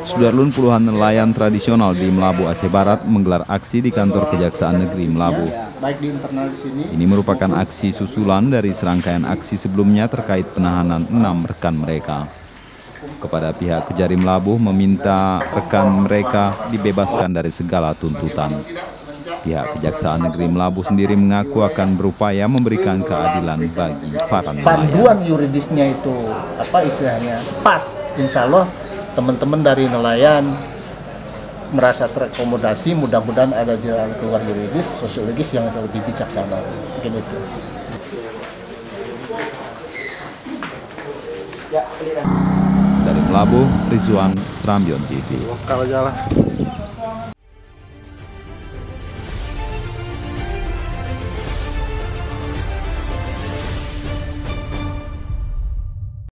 Sudarlun, puluhan nelayan tradisional di Melabu, Aceh Barat menggelar aksi di kantor Kejaksaan Negeri Melabu. Ini merupakan aksi susulan dari serangkaian aksi sebelumnya terkait penahanan 6 rekan mereka. Kepada pihak Kejari Melabu meminta rekan mereka dibebaskan dari segala tuntutan. Pihak Kejaksaan Negeri Melabu sendiri mengaku akan berupaya memberikan keadilan bagi para nelayan. Panduan yuridisnya itu apa istilahnya pas, insya Allah teman-teman dari nelayan merasa terakomodasi, mudah-mudahan ada jalan keluar yuridis, sosiologis yang lebih bijaksana. Mungkin itu. Dari Melabu, Rizwan, Serambion TV. Kalau jalan.